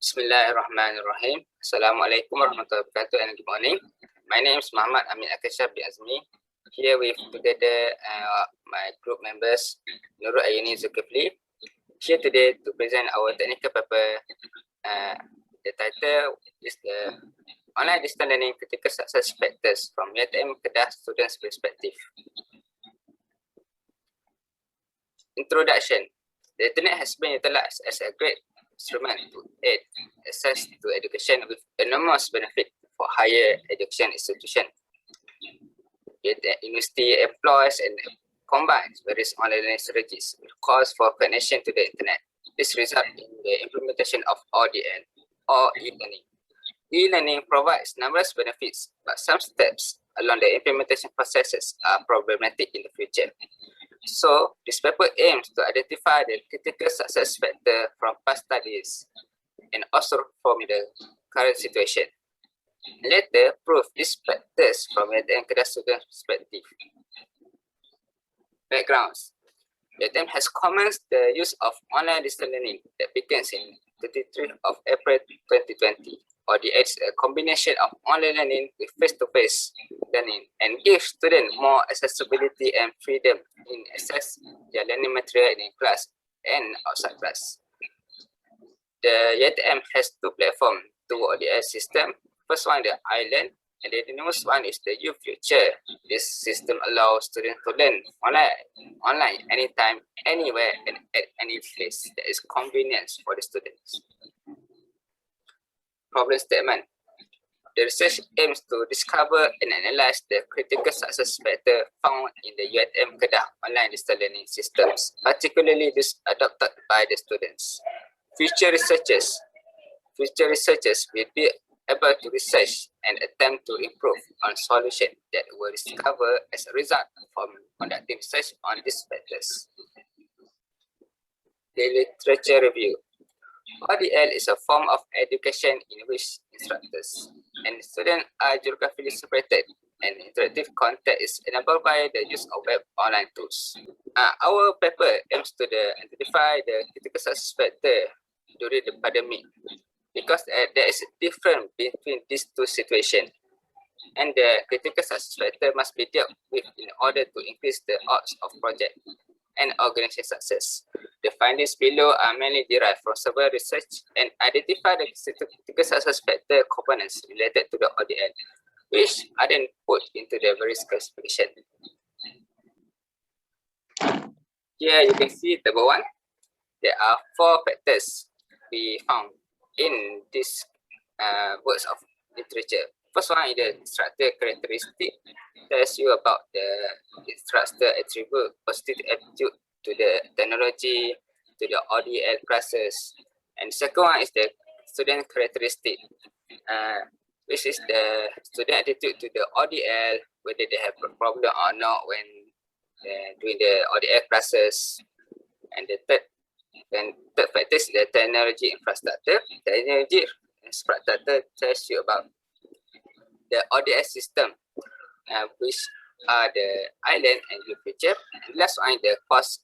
Bismillahirrahmanirrahim. Assalamualaikum warahmatullahi wabarakatuh and good morning. My name is Muhammad Amin Akashaf bin Azmi. Here with together my group members Nurul Ayuni Zulkifli. Here today to present our technical paper. The title is the Online Distance Learning Critical Success Factors from UiTM KEDAH Students' Perspective. Introduction. The internet has been utilized as a great instrument to aid access to education with enormous benefit for higher education institutions. Yet the university employs and combines various online learning strategies with calls for connection to the internet. This results in the implementation of ODL or e-learning. E-learning provides numerous benefits, but some steps along the implementation processes are problematic in the future. So, this paper aims to identify the critical success factor from past studies and also from the current situation. Later, prove these factors from the KEDAH student perspective. Backgrounds. UiTM has commenced the use of online distance learning that begins in 23 of April 2020. ODL is a combination of online learning with face-to-face learning and gives students more accessibility and freedom in access their learning material in class and outside class. The UiTM has two platforms, two ODL system. First one, the iLearn, and the newest one is the UFuture. This system allows students to learn online anytime, anywhere, and at any place that is convenient for the students. Problem statement. The research aims to discover and analyze the critical success factor found in the UiTM KEDAH online distance learning systems, particularly those adopted by the students. Future researchers will be able to research and attempt to improve on solutions that were discovered as a result from conducting research on these factors. The literature review. ODL is a form of education in which instructors and students are geographically separated, and interactive content is enabled by the use of web online tools. Our paper aims to identify the critical success factor during the pandemic because there is a difference between these two situations, and the critical success factor must be dealt with in order to increase the odds of project and organization success. The findings below are mainly derived from several research and identify the critical success factor components related to the ODL, which are then put into the various classification. Here you can see table 1. There are 4 factors we found in this works of literature. First one is the instructor characteristic. Tells you about the instructor attribute positive attitude to the technology, to the ODL classes. And second one is the student characteristic, which is the student attitude to the ODL, whether they have a problem or not when doing the ODL classes. And the third factor is the technology infrastructure. Technology infrastructure tells you about the ODL system, which are the iLearn and UFuture. And last one, the course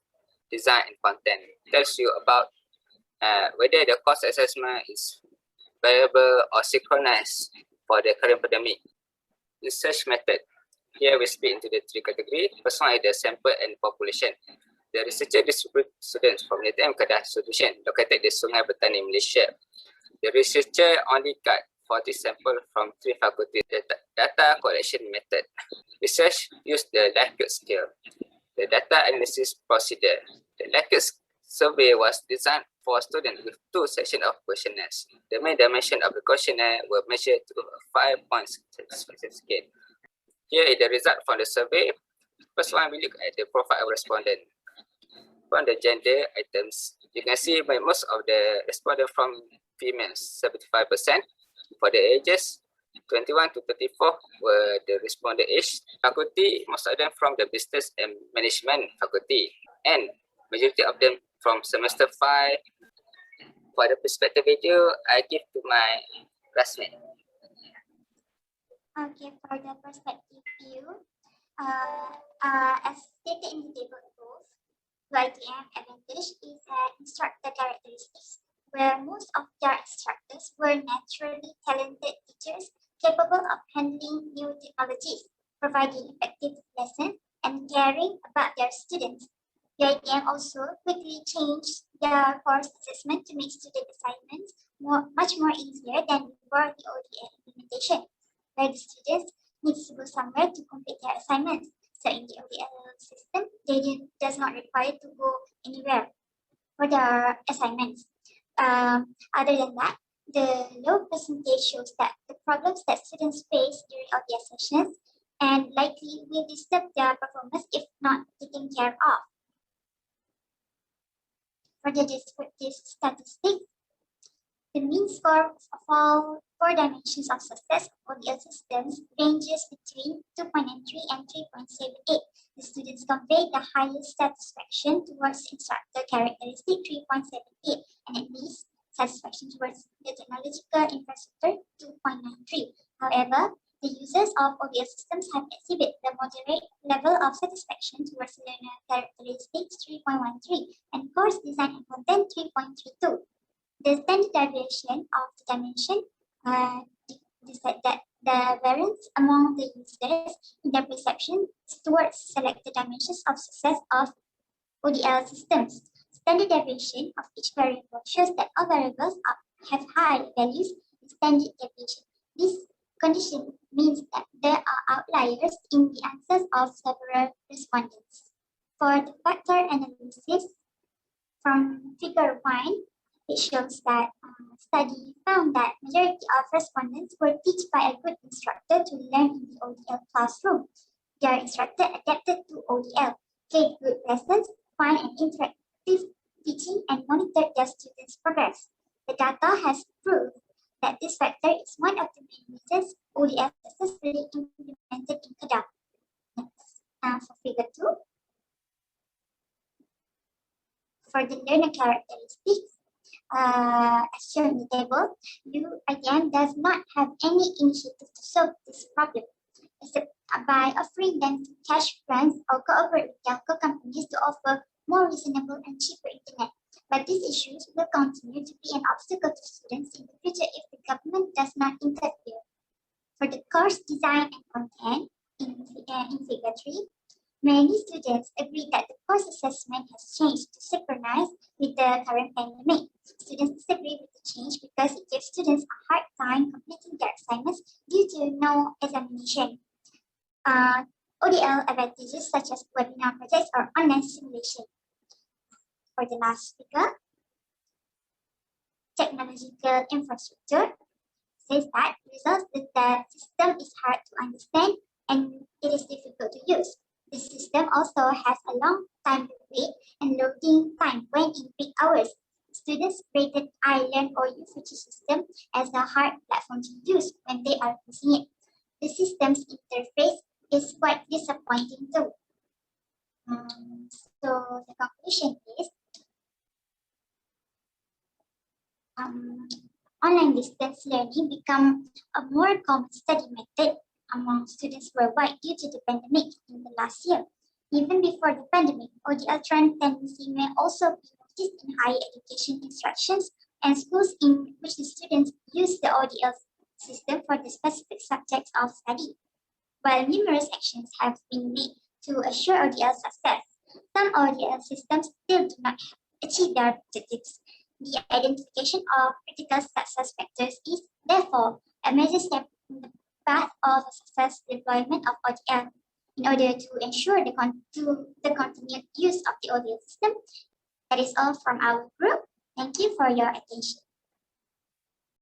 design and content. Tells you about whether the course assessment is variable or synchronized for the current pandemic. Research method. Here we split into the 3 categories. First one is the sample and population. The researcher distribute students from UiTM KEDAH institution located in Sungai Petani, Malaysia. The researcher only got 40 samples from 3 faculties. The data collection method. Research used the Likert scale. The data analysis procedure. The Likert survey was designed for students with 2 sections of questionnaires. The main dimension of the questionnaire were measured to a 5-point satisfaction scale. Here is the result from the survey. First one, we look at the profile of respondent. From the gender items, you can see most of the respondents from females, 75%. For the ages, 21 to 34 were the respondent age. Faculty, most of them from the business and management faculty, and majority of them from semester 5. For the perspective video, I give to my classmate. Okay, for the perspective view, as stated in the table above, UiTM advantage is instructor characteristics. where most of their instructors were naturally talented teachers capable of handling new technologies, providing effective lessons, and caring about their students. UiTM also quickly changed their course assessment to make student assignments much more easier than before the ODL implementation, where the students need to go somewhere to complete their assignments. So in the ODL system, does not require to go anywhere for their assignments. Other than that, the low percentage shows that the problems that students face during ODL sessions and likely will disturb their performance if not taken care of. For the descriptive statistics, the mean score of all 4 dimensions of success of ODL systems ranges between 2.93 and 3.78. The students convey the highest satisfaction towards instructor characteristic 3.78 and at least satisfaction towards the technological infrastructure 2.93. However, the users of ODL systems have exhibited the moderate level of satisfaction towards learner characteristics 3.13 and course design and content 3.32. The standard deviation of the dimension that the variance among the users in their perception towards selected dimensions of success of ODL systems. Standard deviation of each variable shows that all variables have high values in standard deviation. This condition means that there are outliers in the answers of several respondents. For the factor analysis from figure 1, it shows that study found that majority of respondents were taught by a good instructor to learn in the ODL classroom. Their instructor adapted to ODL, gave good lessons, fun and interactive teaching, and monitored their students' progress. The data has proved that this factor is one of the main reasons ODL successfully implemented in KEDAH. Next, for figure 2. For the learner characteristics, as shown in the table, UiTM does not have any initiative to solve this problem, except by offering them cash grants or cooperate with telco companies to offer more reasonable and cheaper internet. But these issues will continue to be an obstacle to students in the future if the government does not interfere. For the course design and content in figure 3, many students agree that the course assessment has changed to synchronize with the current pandemic. Students disagree with the change because it gives students a hard time completing their assignments due to no examination. ODL advantages such as webinar projects or online simulation. For the last figure, technological infrastructure says that results that the system is hard to understand and it is difficult to use. The system also has a long time to wait and loading time when in peak hours. Students rated iLearn or UiTM system as a hard platform to use when they are using it. The system's interface is quite disappointing too. So the conclusion is online distance learning become a more common study method among students worldwide due to the pandemic in the last year. Even before the pandemic, ODL trend tendency may also be noticed in higher education instructions and schools in which the students use the ODL system for the specific subjects of study. While numerous actions have been made to assure ODL success, some ODL systems still do not achieve their objectives. The identification of critical success factors is, therefore, a major step in the path of a successful deployment of ODL. In order to ensure the continued use of the ODL system, that is all from our group. Thank you for your attention.